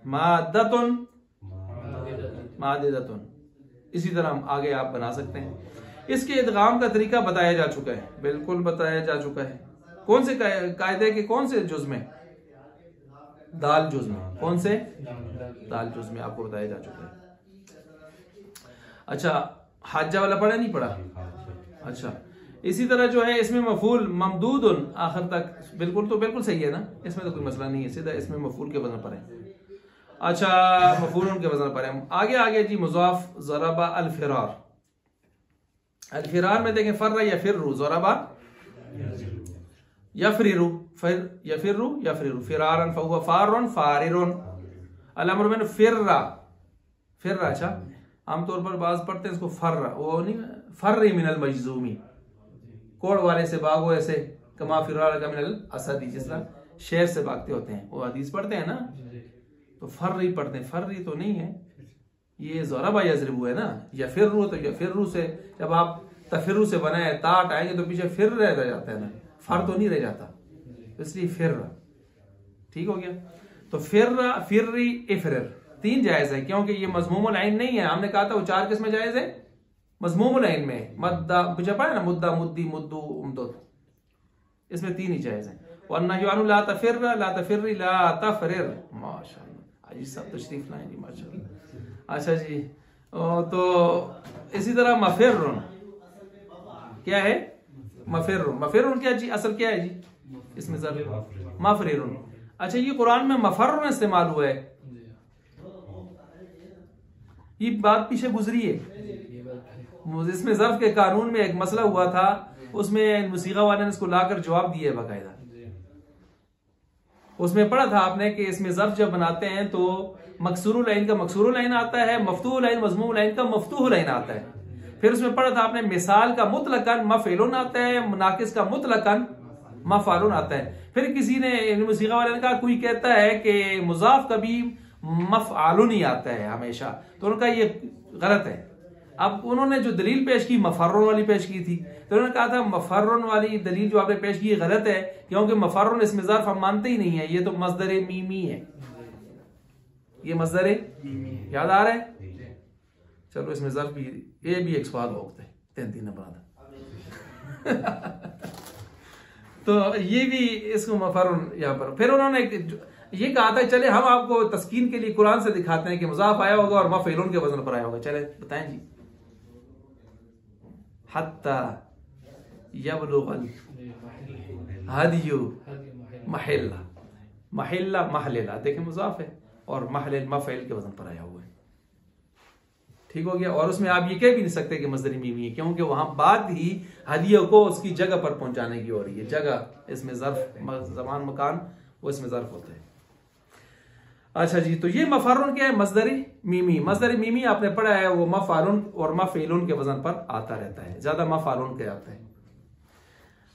मादतुन मादिदतुन, इसी तरह हम आगे आप बना सकते हैं। इसके इदगाम का तरीका बताया जा चुका है, बिल्कुल बताया जा चुका है। कौन से कायदे के कौन से जुज में, दाल जुज में, कौन से दाल जुज में आपको बताया जा चुका है। अच्छा, हाजा वाला पढ़ा नहीं पढ़ा, अच्छा इसी तरह जो है इसमें मफूल ममदूदुन आखिर तक, बिल्कुल तो बिल्कुल सही है ना, इसमें तो कोई मसला नहीं है, सीधा इसमें मफूल के वजन पर है। अच्छा, मफूल के वजन पर है। आगे जी मुज़ाफ ज़रबा अल-फिरार, अल-फिरार में देखें फर्रा या फिर्रु, ज़रबा यफरिरु, यफिरु, फिरारन फहुवा फारुन फारिरुन। अल अम्रु मिन फिर्रा, अच्छा आमतौर पर बाज पढ़ते हैं इसको फर्रा, वो नहीं फर्री मिनल मजजूमी, कोड़ वाले से भागो ऐसे, कमा फिरार का मिनल असदी, जिस तरह शेर से भागते होते हैं, वो हदीस पढ़ते हैं ना, तो फर्री पढ़ते हैं, फर्री तो नहीं है, ये ज़रबा यज़रिबु है ना, यफिरु तो यफिरु से, जब आप तफिरु से बनाए ताट आएंगे तो पीछे फिर रह जाता है ना, फर तो नहीं रह जाता, इसलिए फिर, ठीक हो गया। तो फिर्री इफरर 3 जायज है, क्योंकि ये मज़मूमुल ऐन नहीं है, हमने कहा था वो 4 किस्में जायज है मज़मूमुल ऐन में, मद्दा मुझे पता है ना, मुद्दा मुद्दी मुद्दू उमदुद, इसमें 3 ही जायज है। वन्नहयु अनु ला तफिर्र ला तफिर्री ला तफरिर, माशाअल्लाह आज सब तशरीफ लाएं जी माशाअल्लाह। अच्छा जी, तो इसी तरह मफिर्रुन, क्या है मफिर्रुन, मफिर्रुन क्या जी, असल क्या है जी, इसमें जरूर मफरिरुन। अच्छा ये कुरान में मफर्रुन इस्तेमाल हुआ है, ये बात पीछे गुजरी है, इसमें ज़र्फ के कानून में एक मसला हुआ था, उसमें मुसीगा वाले ने इसको लाकर जवाब दिया है बाकायदा। उसमें पढ़ा था आपने कि इसमें ज़र्फ जब बनाते हैं तो मकसूरुल ऐन का मकसूरुल ऐन आता है, मफ्तूहुल ऐन मज़मूमुल ऐन का मफ्तूहुल ऐन आता है। फिर उसमें पढ़ा था आपने मिसाल का मुतलकन मफ़इलुन आता है, मुनाकिस का मुतलकन मफ़अलुन आता है। फिर किसी ने मुसीगा वाले ने कहा, कोई कहता है कि मुज़ाफ कभी मफ़अलुन ही आता है हमेशा, तो उनका ये गलत है। अब उन्होंने जो दलील पेश की मफर्रुन वाली पेश की थी, तो उन्होंने कहा था मफर्रुन वाली दलील जो आपने पेश की है गलत है, क्योंकि मफर्रुन इसमें ज़र्फ हम मानते ही नहीं है, ये तो मस्दर मीमी है, ये मस्दर याद आ रहा है। चलो इसमें ज़र्फ भी, ये भी एक सवाल होता है 3 नंबर आता तो ये भी इसको मफर्रुन यहाँ पर। फिर उन्होंने ये कहा था चले हम आपको तस्कीन के लिए कुरान से दिखाते हैं कि मुज़ाफ आया होगा और मफ़इलुन के वजन पर आया होगा, चले बताएं जी। हत्ता यबलुगल हदियु महिल्ला, महिल्ला महलिला, देखें मुज़ाफ है और महलिल मफ़इल के वजन पर आया हुआ है, ठीक हो गया। और उसमें आप ये कह भी नहीं सकते कि मज़दरी मीमी है, क्योंकि वहां बात ही हदिया को उसकी जगह पर पहुंचाने की हो रही है, जगह इसमें ज़र्फ, ज़मान मकान वो इसमें ज़र्फ होता है। अच्छा जी, तो ये मफर्रुन क्या है, मस्दरी मीमी। मस्दरी मीमी आपने पढ़ा है वो मफअलुन और मफ़इलुन के वजन पर आता रहता है, ज्यादा मफअलुन के आता है।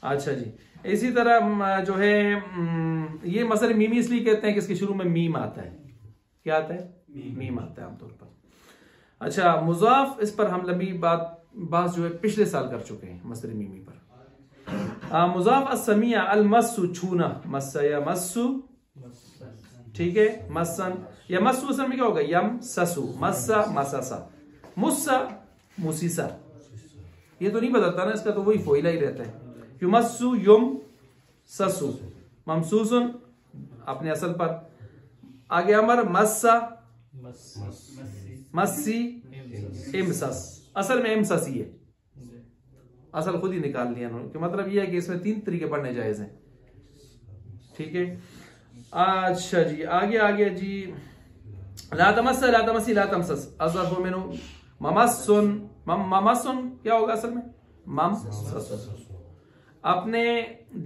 अच्छा जी, इसी तरह जो है ये मस्दरी मीमी इसलिए कहते हैं कि इसके शुरू में मीम आता है, क्या आता है, मीम आता है आमतौर पर। अच्छा मुज़ाफ, इस पर हम लंबी बात जो है पिछले साल कर चुके हैं मस्दरी मीमी पर। मुज़ाफ अस्समिया अलमस्सु छूना, मस्सा या मस्सु, ठीक है, मस्सन या मस्सु असल में क्या होगा, यम ससु, मस्सा मसासा, मुस्सा मुसीसा, ये तो नहीं बदलता ना, इसका तो वही फोइला ही रहता है। युमस्सु युम ससु, ममसूसन अपने असल पर। आगे अमर मस्सा मस्सी इमसस, असल में इमसस ही है, असल खुद ही निकाल लिया उन्होंने, कि मतलब ये है कि इसमें 3 तरीके पढ़ने जायज हैं, ठीक है। अच्छा जी, आगे जी, ला तमस्स ला तमस्सी ला तमसस, अज़रफु मिनु ममस्सुन, ममस्सुन क्या होगा असल में, ममसस। अपने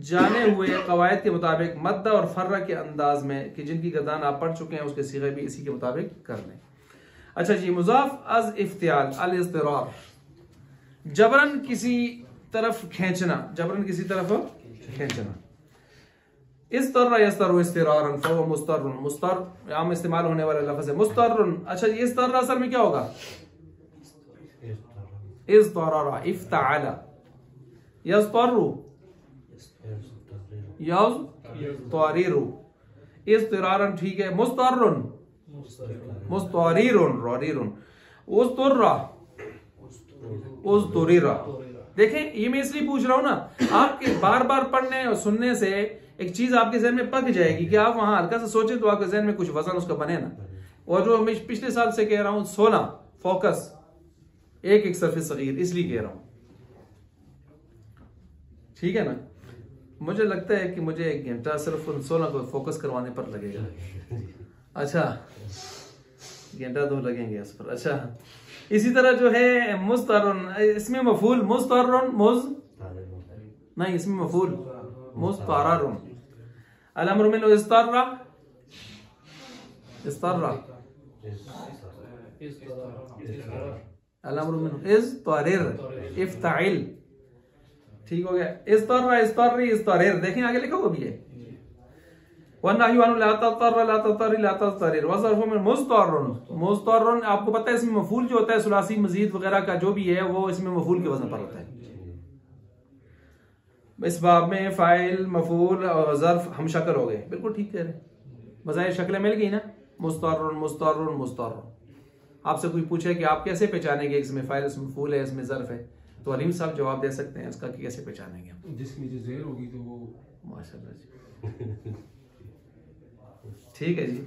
जाने हुए कवायद के मुताबिक मद्दा और फर्रा के अंदाज में, कि जिनकी गर्दान आप पढ़ चुके हैं, उसके सीगे भी इसी के मुताबिक कर लें। अच्छा जी, मुज़ाफ अज इफ्तियाल अल इज़्तिरार, जबरन किसी तरफ खींचना, जबरन किसी तरफ खींचना। इज़्तर्रा यज़्तरु इज़्तिरारन फहुवा मुस्तर्रुन, मुस्तर आम इस्तेमाल होने वाला लफ्ज़ है मुस्तर्रुन। अच्छा ये इज़्तर्रा असल में क्या होगा, इज़्तररा इफ्तअला, यज़्तरु यज़्तरिरु, इज़्तिरारन ठीक है, मुस्तर्रुन मुस्तरिरुन ररिरुन, उज़्तुर्रा उज़्तुरिरा। देखें ये मैं इसलिए पूछ रहा हूं ना, आपके बार बार पढ़ने और सुनने से एक चीज आपके जहन में पक जाएगी कि आप वहां हल्का सा सोचें तो आपके जहन में कुछ वजन उसका बने ना। और जो मैं पिछले साल से कह रहा हूं 16 फोकस, एक सरफ सगीर, इसलिए कह रहा हूं, ठीक है ना। मुझे लगता है कि मुझे 1 घंटा सिर्फ उन 16 को फोकस करवाने पर लगेगा। अच्छा 1 घंटा 2 लगेंगे इस पर। अच्छा इसी तरह जो है मुस्तरुन, इसमें मफूल मुस्तरुन मुज नहीं, इसमें मफूल मुस्तररुन। अल-अम्रु मिन्हु इस्तर्रा, इस्तर्रा, अल-अम्रु मिन्हु इस्तरिर, इफ्ताइल। ठीक हो गया। इस्तर्रा, इस्तर्री, इस्तरिर। देखें आगे लिखा हुआ भी है। वन्नहयु अन्हु ला तस्तर्र, ला तस्तरी, ला तस्तरिर। वज़र्फु मिन मुस्तर्रुन। मुस्तर्रुन आपको पता है इसमें मफूल जो होता है सुलासी मजीद वगैरह का जो भी है वो इसमें मफूल के वजन पर होता है। इस बाब में फाइल, मफूल और ज़र्फ हम शक्ल हो गए। बिल्कुल ठीक कह रहे, बजाय शक्लें मिल गई ना। मुस्तर्रुन, मुस्तर्रुन, मुस्तर्रुन। आपसे कोई पूछे कि आप कैसे पहचानेंगे इसमें फाइल, इसमें मफूल है, इसमें ज़र्फ है, तो अलीम साहब जवाब दे सकते हैं इसका कि कैसे पहचानेंगे हम। जिसकी नीचे ज़ेर होगी तो वो माशाल्लाह जी। ठीक है जी,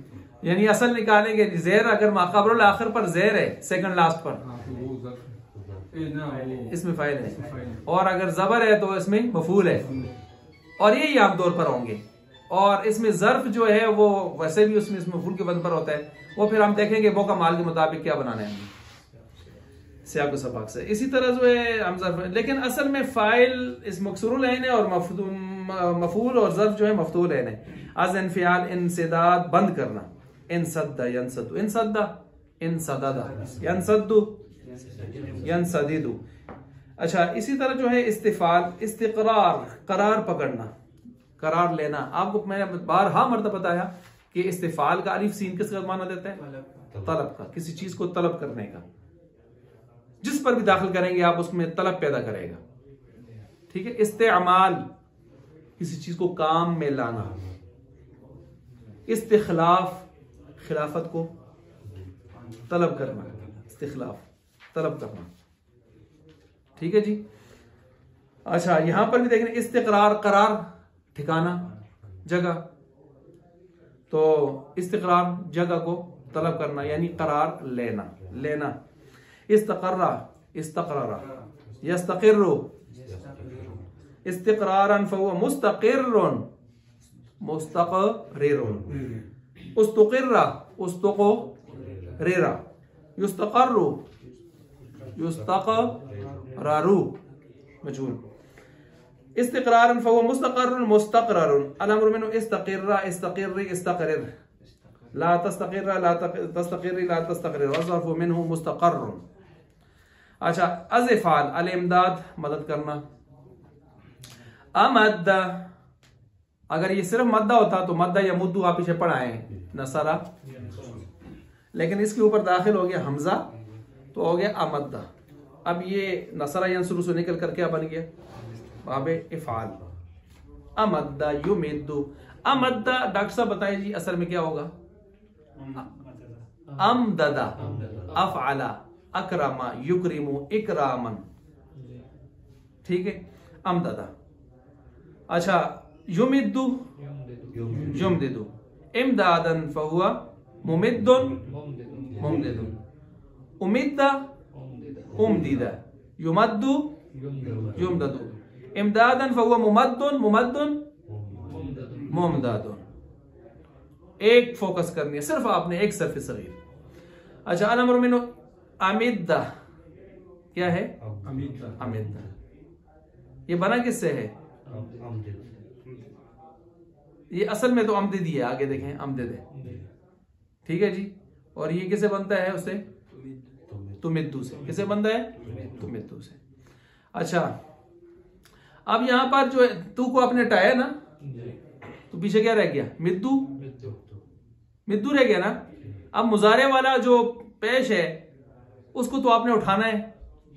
यानी असल निकालेंगे। ज़ेर अगर माक़ाबरुल आखिर पर ज़ेर है, सेकंड लास्ट पर, तो वो इसमें फाइल है। और अगर जबर है तो इसमें मफूल है। और यही आम तौर पर होंगे। और इसमें ज़र्फ जो है वो वैसे भी उसमें मफूल के वजन पर होता है। वो फिर हम देखेंगे वो का माल के मुताबिक क्या बनाना है सियाक़ व सबाक़ से। इसी तरह जो है हम ज़र्फ, लेकिन असल में फाइल इस मकसूरुल ऐन है और मफूल और ज़र्फ जो है मफ्तूल ऐन है। अज़ इन्फ़ियाल, इंसिदाद, बंद करना। इनसद्दा, यनसद्दु, इनसद्दा, इनसददा, यनसद्दु, यनसदिदु। अच्छा, इसी तरह जो है इस्तिफ़ाल, इस्तिक़रार, करार पकड़ना, करार लेना। आपको मैंने बारहा मर्तबा बताया कि इस्तिफ़ाल का अलिफ सीन किसका माना देता है? तलब का, किसी चीज को तलब करने का। जिस पर भी दाखिल करेंगे आप उसमें तलब पैदा करेगा। ठीक है। इस्तेमाल, किसी चीज को काम में लाना। इस्तिखलाफ, खिलाफत को तलब करना, इस्तिखलाफ, तलब करना। ठीक है जी। अच्छा, यहां पर भी देखें इस्तिक़रार, करार, ठिकाना, जगह। तो इस्तिक़रार, जगह को तलब करना यानी करार लेना, लेना। इस्तक़र्रा, इस्तक़रारा, यस्तक़िर्रु, इस्तिक़रारन फहुव मुस्तक़िर्रुन, मुस्तक़रिरुन। उस्तुक़िर्रा, उस्तुक़रिरा, युस्तक़र्रु, युस्तक़रारु, मजहूल। इस्तिक़रारन फहुव मुस्तक़र्रुन, मुस्तक़ररुन। अल-अम्रु मिन्हु इस्तक़िर्रा, इस्तक़िर्री, इस्तक़रिर। ला तस्तक़िर्रा, ला तस्तक़िर्री, ला तस्तक़रिर। वज़र्फु मिन्हु मुस्तक़र्रुन। अच्छा, अज़-फ़ाल, अल-इमदाद, मदद करना। अमद्दा, अगर ये सिर्फ मद्दा होता तो मद्दा या मुद्दू आप पीछे पढ़ाए नसरा, लेकिन इसके ऊपर दाखिल हो गया हमजा तो हो गया अमद्दा। अब ये नसरा यंसुरु से निकल कर क्या बन गया? बाबे इफ़ाल। अमद्दा युमिद्दु। अमद्दा डॉक्टर साहब बताइए जी असल में क्या होगा? अमददा, अफ़अला, अकरमा, युकरिमु, इकरामन। ठीक है, अमददा। अच्छा, युमिद्दु, युमदिदु। इमदादन फहुवा मुमिद्दुन, मुमदिदुन। उमिद्दा, उमदिदा। युमद्दु, युमददु। इमदादन फहुवा मुमद्दुन, मुमद्दुन, मुमदादुन। एक फोकस करनी है सिर्फ आपने, एक सर्फ सगीर। अच्छा, अल-अम्रु मिन्हु अमिद्दा, क्या है? अमिद्दा। अमिद्दा। ये बना किससे है? ये असल में तो अमदिदी है, आगे देखें अमदिद है। ठीक है जी। और ये किसे बनता है? उसे तुमिद्दू से। किसे बनता है? तुमिद्दू से। अच्छा, अब यहां पर जो है तू को आपने हटाया ना, तो पीछे क्या रह गया? मिद्दू, मिद्दू रह गया ना। अब मुजारे वाला जो पेश है उसको तो आपने उठाना है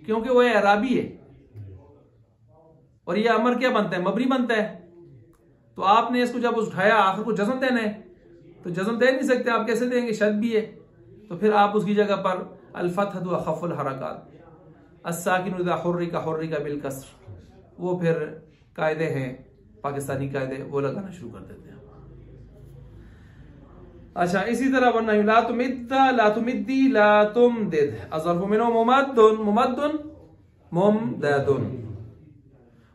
क्योंकि वो अराबी है और ये अमर क्या बनता है? मबरी बनता है। तो आपने इसको जब उठाया आखिर को जज़म देना है, तो जज़म दे नहीं सकते आप, कैसे देंगे? शद भी है। तो फिर आप उसकी जगह पर अल-फतहतु व खफ़्फ़ुल हरकात, अस-साकिनु इज़ा हुर्रिका हुर्रिका बिल कस्र, वो फिर कायदे हैं पाकिस्तानी कायदे, वो लगाना शुरू कर देते हैं। अच्छा, इसी तरह वरना ला तुमिद्दा, ला तुमिद्दी, ला तुमदिद। अज़र्फु मिन्हु मुमद्दुन, मुमद्दुन, मुमददुन।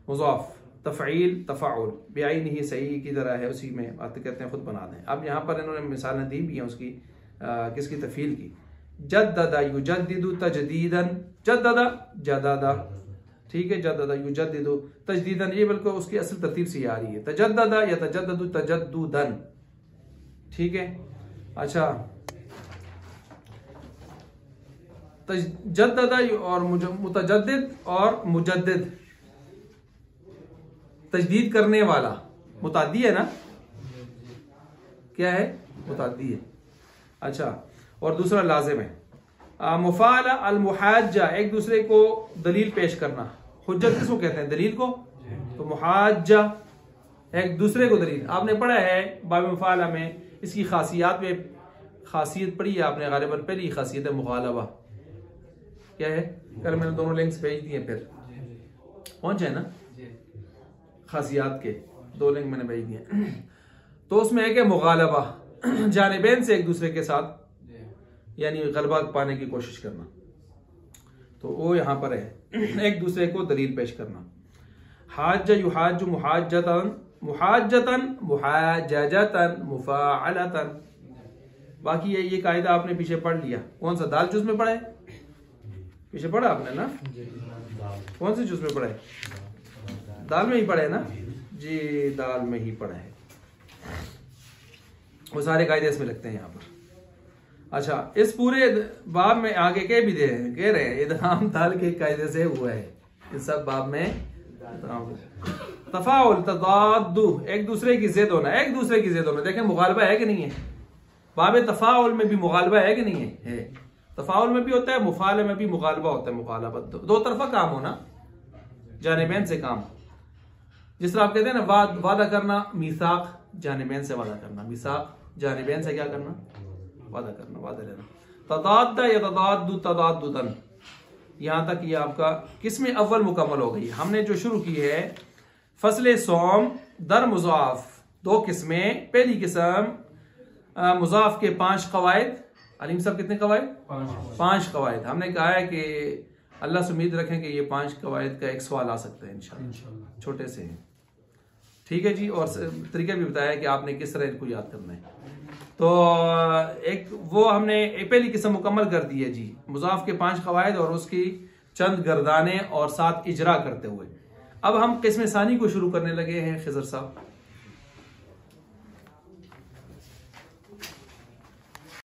मुज़ाफ, तफ़ईल, तफ़ाउल, बेआइनिही सही की तरह है, उसी में बात कहते हैं खुद बना दें। अब यहाँ पर इन्होंने मिसालें दी भी हैं उसकी, किसकी तफ़ील की। जद्ददा युजद्दिदु तजदीदन, जद्ददा, जददा। ठीक है, जद्ददा युजद्दिदु तजदीदन, ये बिल्कुल उसकी असल तरतीब से आ रही है, तजद्ददा या तजद्ददु तजद्दुदन, ठीक है। अच्छा, तजद्ददा और मुतजद्दिद और मुजद्दिद, तजदीद करने वाला, मुताद्दी है ना, क्या है, मुताद्दी है। अच्छा, और दूसरा लाजिम है। मुफाला अल मुहाज्जा, एक दूसरे को दलील पेश करना। हुज्जत किसको कहते हैं, दलील को, तो मुहाज्जा एक दूसरे को दलील। आपने पढ़ा है बाब मुफाला में, इसकी खासियत में खासियत पढ़ी है आपने गालिबन, पहली खासियत है मुगालबा, क्या है, कल मैंने दोनों लिंक्स भेज दिए, फिर पहुंचे ना खासियत के 2 लिंक मैंने भेज दिए। तो उसमें एक है मुगालबा, जानिबैन से एक दूसरे के साथ यानी गलबा पाने की कोशिश करना, तो वो यहां पर है एक दूसरे को दलील पेश करना। हाज्जा युहाज्जु मुहाज्जतन मुहाज्जतन मुहाज्जतन मुफाअलतन, बाकी ये कायदा आपने पीछे पढ़ लिया। कौन सा, दाल जुज़ में पढ़ा है, पीछे पढ़ा आपने ना, कौन से जुज़ में पढ़ा है, दाल में ही पढ़ा है ना जी, दाल में ही पढ़ा है, वो सारे कायदे इसमें लगते हैं यहाँ पर। अच्छा, इस पूरे बाब में आगे कह रहे हैं इदगाम दाल के कायदे से हुआ है, इस सब बाब में तफाउल तदादु, एक दूसरे की जिद होना, एक दूसरे की जिद होना। देखें मुगालबा है कि नहीं है, बाब तफाउल में भी मुगालबा है कि नहीं है, तफाउल में भी होता है, मुफाले में भी मुगालबा होता है। मुगालबा दो तरफा काम होना, जानिबैन से काम, जिस तरह आप कहते हैं ना वादा करना, मीसाक जानिबैन से वादा करना, मीसाक जानिबैन से क्या करना, वादा करना, वादा लेना। तदाद्दा या तदाद्दु तदाद्दुदन, यहां तक ये आपका किस्म अव्वल मुकम्मल हो गई। हमने जो शुरू की है फसले सोम दर मुजाफ, 2 किस्में। पहली किस्म मुजाफ के 5 कवायद। अलीम साहब कितने कवायद, 5 कवायद। हमने कहा है कि अल्लाह से उम्मीद रखें कि ये 5 कवायद का एक सवाल आ सकता है इंशाल्लाह, छोटे से हैं, ठीक है जी। और तरीका भी बताया कि आपने किस तरह इनको याद करना है। तो एक वो हमने पहली किस्म मुकम्मल कर दी है जी, मुजाफ के 5 कवायद और उसकी चंद गर्दाने और 7 इजरा करते हुए। अब हम किस्म सानी को शुरू करने लगे हैं खिजर साहब।